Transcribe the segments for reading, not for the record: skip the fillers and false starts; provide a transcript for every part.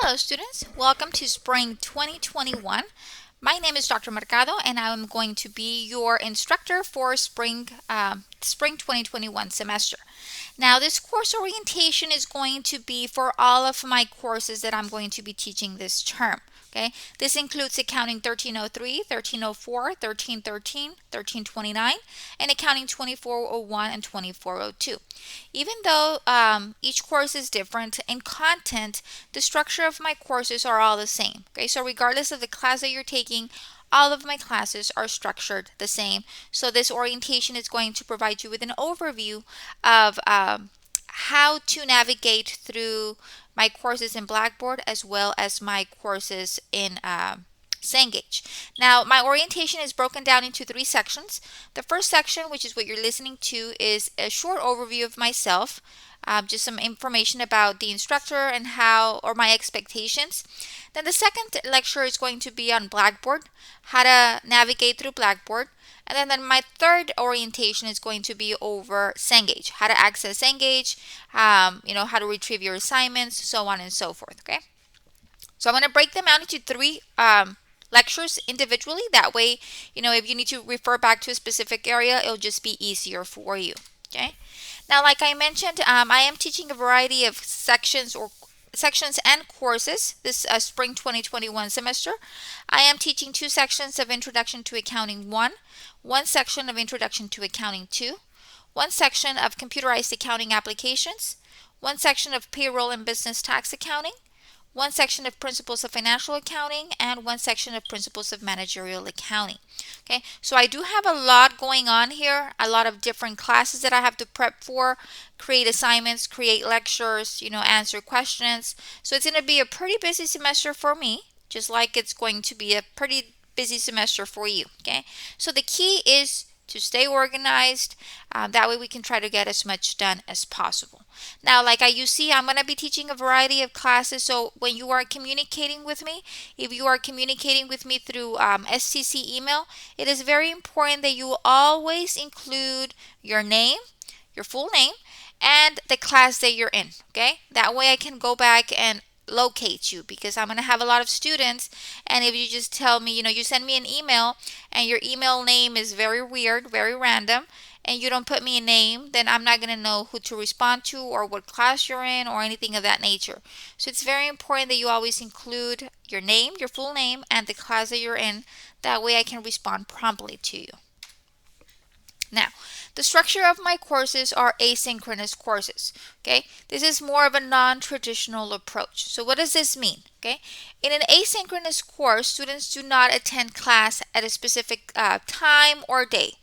Hello students, welcome to Spring 2021. My name is Dr. Mercado and I'm going to be your instructor for Spring 2021 semester. Now this course orientation is going to be for all of my courses that I'm going to be teaching this term. Okay, this includes Accounting 1303, 1304, 1313, 1329, and Accounting 2401 and 2402. Even though each course is different in content, the structure of my courses are all the same. Okay, so regardless of the class that you're taking, all of my classes are structured the same. So this orientation is going to provide you with an overview of how to navigate through my courses in Blackboard as well as my courses in Cengage. Now, my orientation is broken down into three sections. The first section, which is what you're listening to, is a short overview of myself, just some information about the instructor and how, or my expectations. Then the second lecture is going to be on Blackboard, how to navigate through Blackboard. And then my third orientation is going to be over Cengage, how to access Cengage, how to retrieve your assignments, so on and so forth. Okay. So I'm going to break them out into three lectures individually. That way, if you need to refer back to a specific area, it'll just be easier for you. Okay. Now, like I mentioned, I am teaching a variety of sections and courses this spring 2021 semester. I am teaching two sections of Introduction to Accounting 1, one section of Introduction to Accounting 2, one section of Computerized Accounting Applications, one section of Payroll and Business Tax Accounting, one section of Principles of Financial Accounting, and one section of Principles of Managerial Accounting. Okay, so I do have a lot going on here, a lot of different classes that I have to prep for, create assignments, create lectures, answer questions. So it's going to be a pretty busy semester for me, just like it's going to be a pretty busy semester for you. Okay, so the key is to stay organized. That way we can try to get as much done as possible. Now, like you see, I'm going to be teaching a variety of classes. So when you are communicating with me, if you are communicating with me through STC email, it is very important that you always include your name, your full name, and the class that you're in. Okay, that way I can go back and locate you, because I'm going to have a lot of students, and if you just tell me, you send me an email and your email name is very weird, very random, and you don't put me a name, then I'm not going to know who to respond to or what class you're in or anything of that nature. So it's very important that you always include your name, your full name, and the class that you're in. That way I can respond promptly to you. Now, the structure of my courses are asynchronous courses. Okay, this is more of a non-traditional approach. So what does this mean? Okay, in an asynchronous course, students do not attend class at a specific time or day.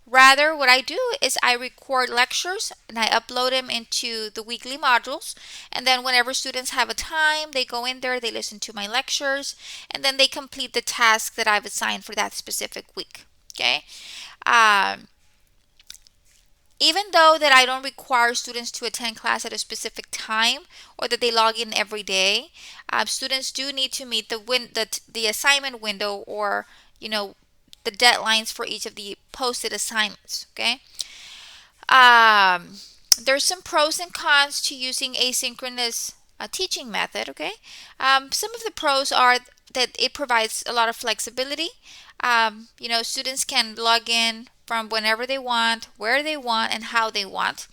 Rather, what I do is I record lectures and I upload them into the weekly modules. And then whenever students have a time, they go in there, they listen to my lectures, and then they complete the task that I've assigned for that specific week. Okay. Even though that I don't require students to attend class at a specific time or that they log in every day, students do need to meet the assignment window, or the deadlines for each of the posted assignments. Okay. There's some pros and cons to using asynchronous teaching method. Okay. Some of the pros are that it provides a lot of flexibility. Students can log in from whenever they want, where they want, and how they want.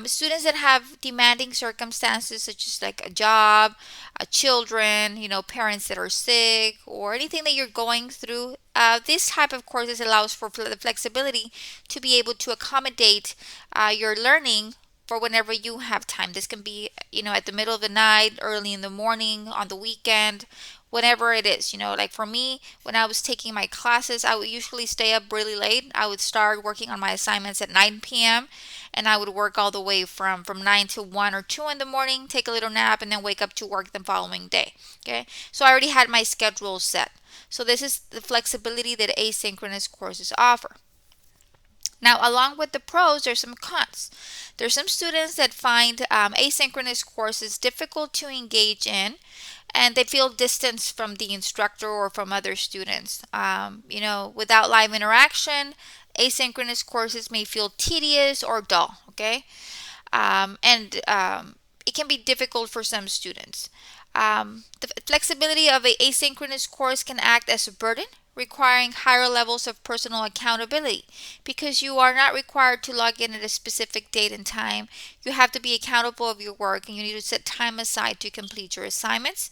Students that have demanding circumstances, such as like a job, children, parents that are sick, or anything that you're going through, this type of courses allows for the flexibility to be able to accommodate your learning for whenever you have time. This can be, at the middle of the night, early in the morning, on the weekend, whenever it is. Like for me, when I was taking my classes, I would usually stay up really late. I would start working on my assignments at 9 p.m. and I would work all the way from 9 to 1 or 2 in the morning, take a little nap, and then wake up to work the following day. Okay, so I already had my schedule set. So this is the flexibility that asynchronous courses offer. Now, along with the pros, there's some cons. There's some students that find asynchronous courses difficult to engage in, and they feel distanced from the instructor or from other students. Without live interaction, asynchronous courses may feel tedious or dull. Okay, and it can be difficult for some students. The flexibility of an asynchronous course can act as a burden, requiring higher levels of personal accountability because you are not required to log in at a specific date and time. You have to be accountable of your work and you need to set time aside to complete your assignments.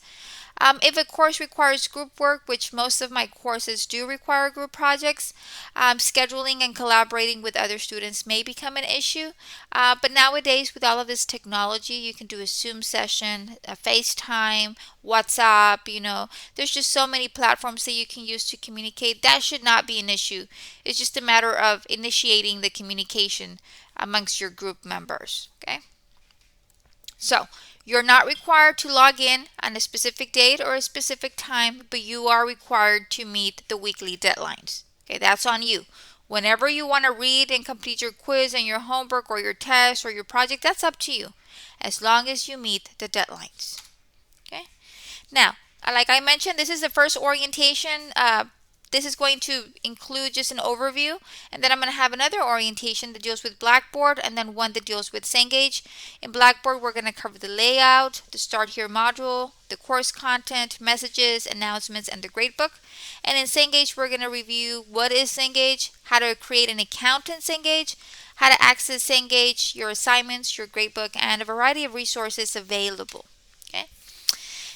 If a course requires group work, which most of my courses do require group projects, scheduling and collaborating with other students may become an issue. But nowadays, with all of this technology, you can do a Zoom session, a FaceTime, WhatsApp, there's just so many platforms that you can use to communicate. That should not be an issue. It's just a matter of initiating the communication amongst your group members. Okay. So, you're not required to log in on a specific date or a specific time, but you are required to meet the weekly deadlines. Okay, that's on you. Whenever you want to read and complete your quiz and your homework or your test or your project, that's up to you, as long as you meet the deadlines. Okay. Now, like I mentioned, this is the first orientation. This is going to include just an overview, and then I'm going to have another orientation that deals with Blackboard and then one that deals with Cengage. In Blackboard, we're going to cover the layout, the Start Here module, the course content, messages, announcements, and the gradebook. And in Cengage, we're going to review what is Cengage, how to create an account in Cengage, how to access Cengage, your assignments, your gradebook, and a variety of resources available. Okay.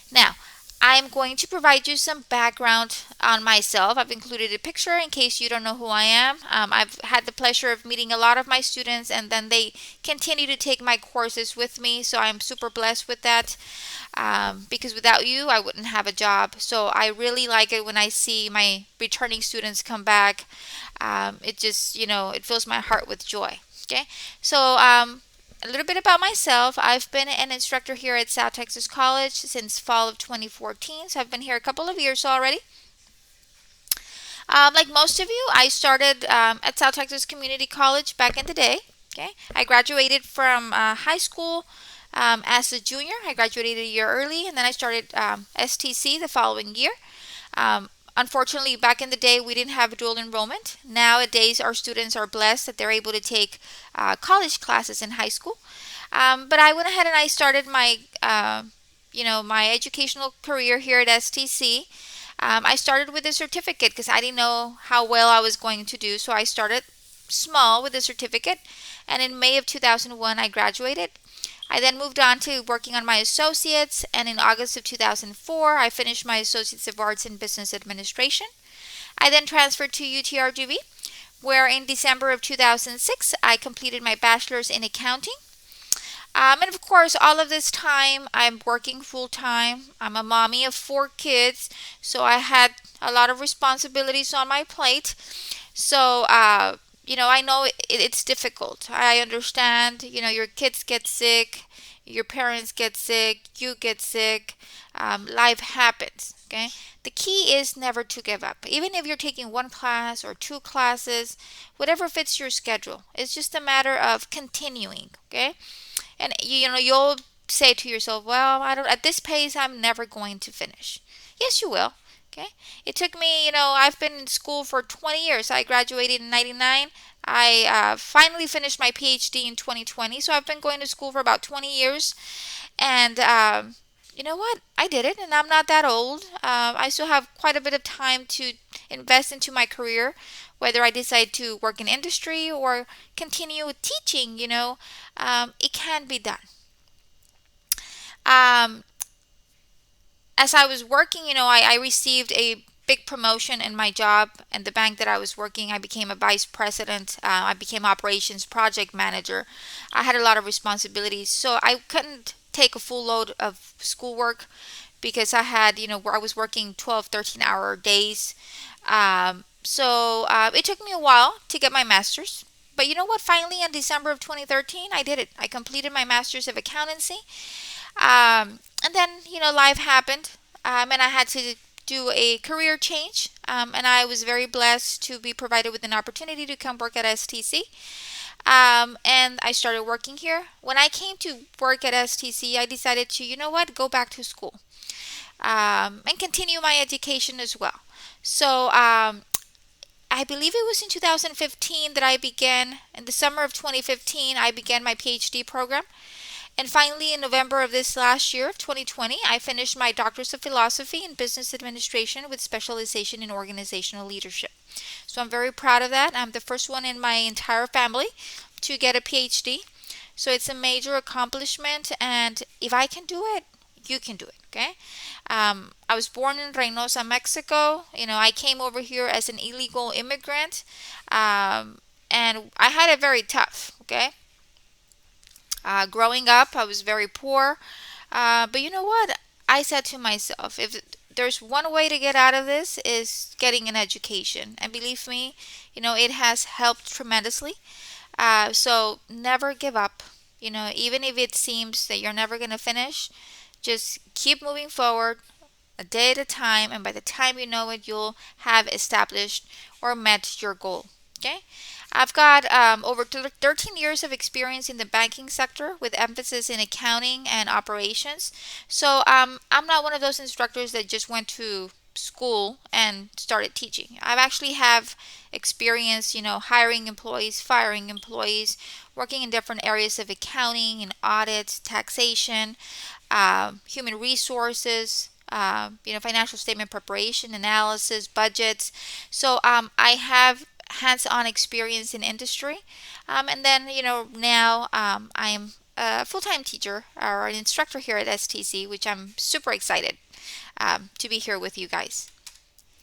Now, I'm going to provide you some background on myself. I've included a picture in case you don't know who I am. I've had the pleasure of meeting a lot of my students, and then they continue to take my courses with me. So I'm super blessed with that because without you, I wouldn't have a job. So I really like it when I see my returning students come back. It just, it fills my heart with joy. Okay, so a little bit about myself. I've been an instructor here at South Texas College since fall of 2014, so I've been here a couple of years already. Like most of you, I started at South Texas Community College back in the day. Okay, I graduated from high school as a junior. I graduated a year early, and then I started STC the following year. Unfortunately, back in the day, we didn't have dual enrollment. Nowadays, our students are blessed that they're able to take college classes in high school. But I went ahead and I started my, my educational career here at STC. I started with a certificate because I didn't know how well I was going to do. So I started small with a certificate. And in May of 2001, I graduated. I then moved on to working on my associates, and in August of 2004, I finished my Associates of Arts in Business Administration. I then transferred to UTRGV, where in December of 2006, I completed my bachelor's in accounting. And of course, all of this time, I'm working full-time. I'm a mommy of 4 kids, so I had a lot of responsibilities on my plate. So, I know it's difficult. I understand, your kids get sick, your parents get sick, you get sick, life happens, okay? The key is never to give up. Even if you're taking 1 class or 2 classes, whatever fits your schedule. It's just a matter of continuing, okay? And, you'll say to yourself, well, at this pace, I'm never going to finish. Yes, you will. Okay. It took me, I've been in school for 20 years. I graduated in 99. I finally finished my PhD in 2020. So I've been going to school for about 20 years. And you know what? I did it, and I'm not that old. I still have quite a bit of time to invest into my career, whether I decide to work in industry or continue teaching, it can be done. As I was working, I received a big promotion in my job and the bank that I was working. I became a vice president. I became operations project manager. I had a lot of responsibilities, so I couldn't take a full load of schoolwork because I had, where I was working 12, 13-hour days. So it took me a while to get my master's. But you know what? Finally, in December of 2013, I did it. I completed my master's of accountancy. And then, life happened, and I had to do a career change. And I was very blessed to be provided with an opportunity to come work at STC. And I started working here. When I came to work at STC, I decided to, go back to school and continue my education as well. So I believe it was in 2015 that I began, in the summer of 2015, I began my PhD program. And finally, in November of this last year of 2020, I finished my Doctorate of Philosophy in Business Administration with specialization in organizational leadership. So I'm very proud of that. I'm the first one in my entire family to get a PhD. So it's a major accomplishment, and if I can do it, you can do it. Okay. I was born in Reynosa, Mexico. I came over here as an illegal immigrant, and I had it very tough. Okay. Growing up, I was very poor. But you know what? I said to myself, if there's one way to get out of this is getting an education. And believe me, it has helped tremendously. So never give up. Even if it seems that you're never going to finish, just keep moving forward a day at a time. And by the time you know it, you'll have established or met your goal. Okay? I've got over 13 years of experience in the banking sector with emphasis in accounting and operations. So I'm not one of those instructors that just went to school and started teaching. I've actually have experience, hiring employees, firing employees, working in different areas of accounting and audit, taxation, human resources, financial statement preparation, analysis, budgets. So I have hands-on experience in industry, and then now I'm a full-time teacher or an instructor here at STC, which I'm super excited to be here with you guys.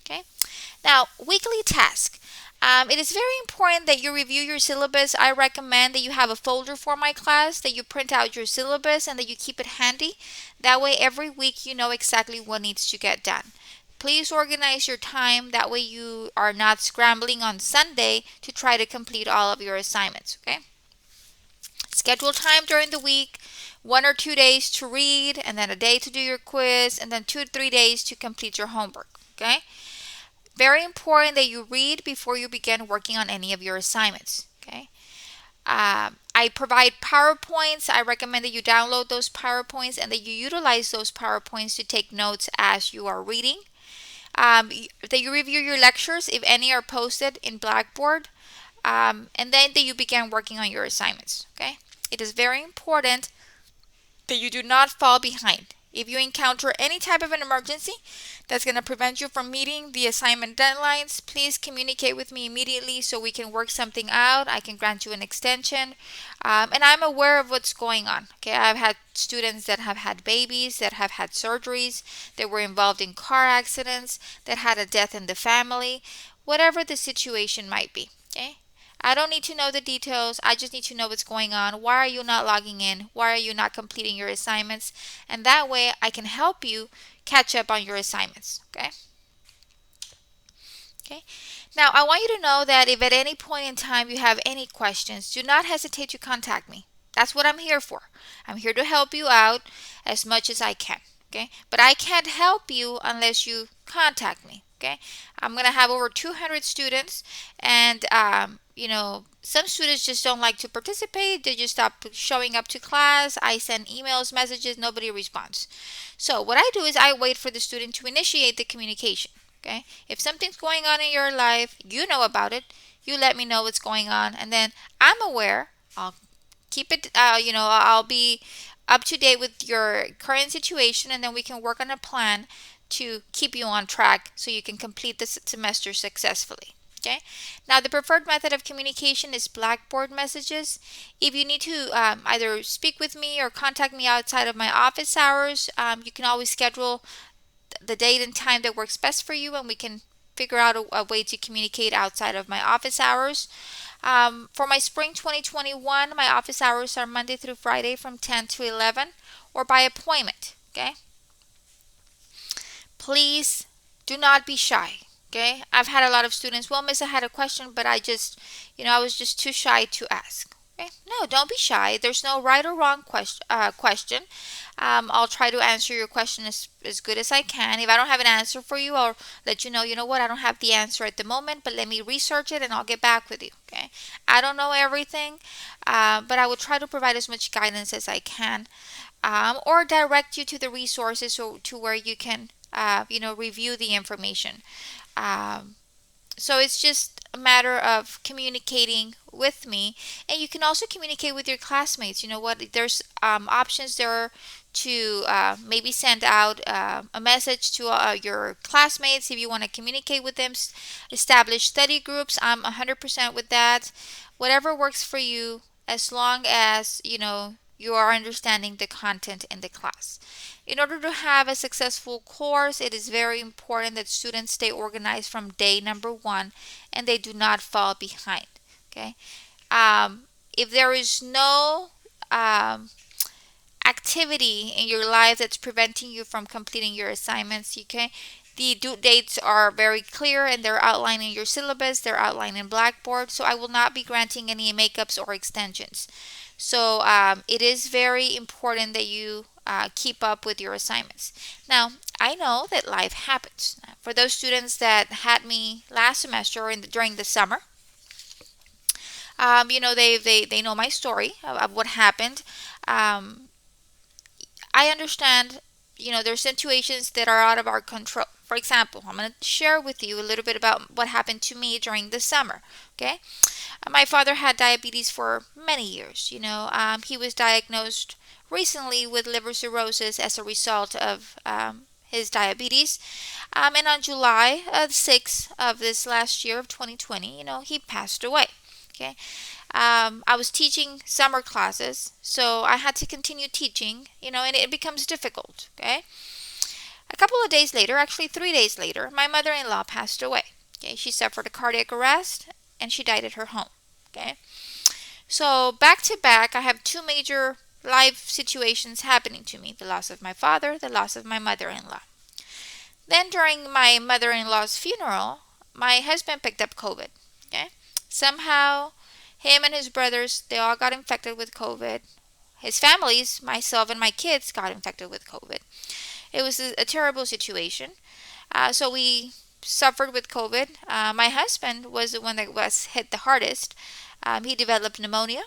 Okay. Now, weekly task. It is very important that you review your syllabus. I recommend that you have a folder for my class, that you print out your syllabus, and that you keep it handy. That way, every week you know exactly what needs to get done. Please organize your time. That way, you are not scrambling on Sunday to try to complete all of your assignments. Okay? Schedule time during the week, 1 or 2 days to read, and then a day to do your quiz, and then 2 to 3 days to complete your homework. Okay? Very important that you read before you begin working on any of your assignments. Okay. I provide PowerPoints. I recommend that you download those PowerPoints and that you utilize those PowerPoints to take notes as you are reading. That you review your lectures if any are posted in Blackboard, and then that you begin working on your assignments. Okay. It is very important that you do not fall behind. If you encounter any type of an emergency that's going to prevent you from meeting the assignment deadlines, please communicate with me immediately so we can work something out. I can grant you an extension. And I'm aware of what's going on. Okay, I've had students that have had babies, that have had surgeries, that were involved in car accidents, that had a death in the family, whatever the situation might be. Okay. I don't need to know the details. I just need to know what's going on. Why are you not logging in? Why are you not completing your assignments? And that way I can help you catch up on your assignments. Okay? Okay. Now, I want you to know that if at any point in time you have any questions, do not hesitate to contact me. That's what I'm here for. I'm here to help you out as much as I can. Okay? But I can't help you unless you contact me. Okay? I'm going to have over 200 students, and some students just don't like to participate. They just stop showing up to class. I send emails, messages, nobody responds. So what I do is I wait for the student to initiate the communication. Okay? If something's going on in your life, you know about it. You let me know what's going on, and then I'm aware. I'll keep it. I'll be up to date with your current situation, and then we can work on a plan to keep you on track so you can complete this semester successfully. Okay. Now, the preferred method of communication is Blackboard messages. If you need to either speak with me or contact me outside of my office hours, you can always schedule the date and time that works best for you, and we can figure out a way to communicate outside of my office hours. For my spring 2021, my office hours are Monday through Friday from 10 to 11 or by appointment. Okay. Please do not be shy. Okay. I've had a lot of students, well, Miss, I had a question, but I was just too shy to ask. Okay. No, don't be shy. There's no right or wrong question. I'll try to answer your question as good as I can. If I don't have an answer for you, I'll let you know what, I don't have the answer at the moment, but let me research it and I'll get back with you. Okay. I don't know everything, but I will try to provide as much guidance as I can, or direct you to the resources or to where you can review the information. So it's just a matter of communicating with me, and you can also communicate with your classmates. You know what? There's options there to maybe send out a message to your classmates if you want to communicate with them. Establish study groups. I'm 100% with that. Whatever works for you, as long as you are understanding the content in the class. In order to have a successful course, it is very important that students stay organized from day number one and they do not fall behind. Okay. If there is no um, activity in your life that's preventing you from completing your assignments, the due dates are very clear and they're outlined in your syllabus, they're outlined in Blackboard, so I will not be granting any makeups or extensions. So it is very important that you keep up with your assignments. Now, I know that life happens. For those students that had me last semester or during the summer, they know my story of what happened. Um, I understand, there's situations that are out of our control. For example, I'm going to share with you a little bit about what happened to me during the summer. Okay. My father had diabetes for many years. He was diagnosed recently with liver cirrhosis as a result of his diabetes. And on July 6th of this last year of 2020, he passed away. Okay. I was teaching summer classes, so I had to continue teaching, and it becomes difficult. Okay. A couple of days later, actually 3 days later, my mother-in-law passed away. Okay. She suffered a cardiac arrest and she died at her home. Okay. So back to back, I have two major life situations happening to me: the loss of my father, the loss of my mother-in-law. Then during my mother-in-law's funeral, my husband picked up COVID. Okay. Somehow, him and his brothers, they all got infected with COVID. His families, myself and my kids, got infected with COVID. It was a terrible situation. So we suffered with COVID. My husband was the one that was hit the hardest. He developed pneumonia.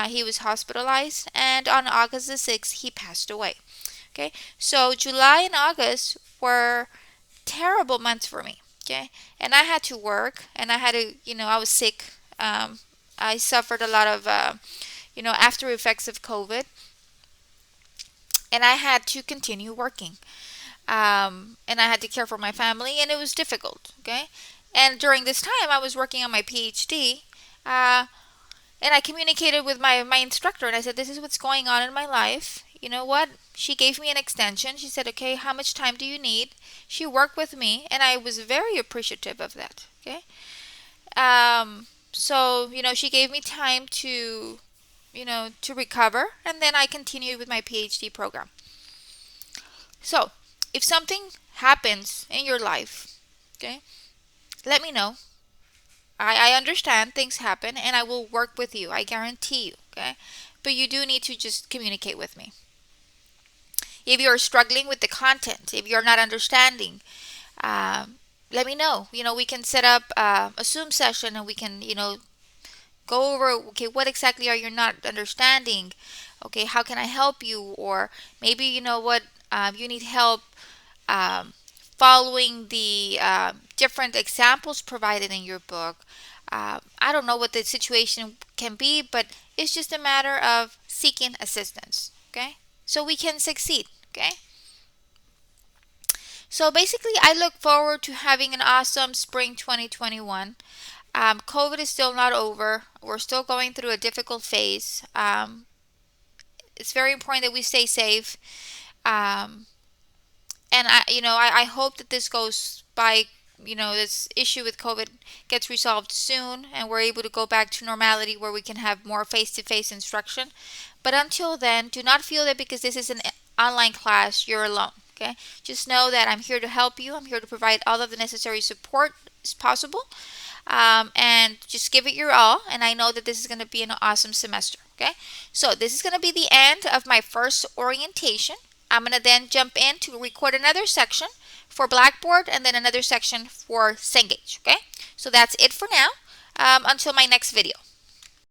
He was hospitalized, and on August the 6th, he passed away. Okay, so July and August were terrible months for me. Okay, and I had to work, and I had to, I was sick. I suffered a lot of, after effects of COVID, and I had to continue working. And I had to care for my family, and it was difficult. Okay, and during this time, I was working on my PhD, and I communicated with my instructor, and I said, "This is what's going on in my life. You know what?" She gave me an extension. She said, "Okay, how much time do you need?" She worked with me, and I was very appreciative of that. Okay, so she gave me time to recover, and then I continued with my PhD program. So, if something happens in your life, okay, let me know. I understand things happen and I will work with you. I guarantee you, okay? But you do need to just communicate with me. If you're struggling with the content, if you're not understanding, let me know. We can set up a Zoom session and we can, go over, okay, what exactly are you not understanding? Okay, how can I help you? Or maybe, you need help um, following the different examples provided in your book. I don't know what the situation can be, but it's just a matter of seeking assistance, okay? So we can succeed, okay? So basically, I look forward to having an awesome spring 2021. COVID is still not over. We're still going through a difficult phase. It's very important that we stay safe. Um, and I hope that this goes by, this issue with COVID gets resolved soon and we're able to go back to normality where we can have more face-to-face instruction. But until then, do not feel that because this is an online class, you're alone. Okay, just know that I'm here to help you. I'm here to provide all of the necessary support as possible, and just give it your all. And I know that this is going to be an awesome semester. Okay, so this is going to be the end of my first orientation. I'm going to then jump in to record another section for Blackboard and then another section for Cengage. Okay, so that's it for now. Until my next video.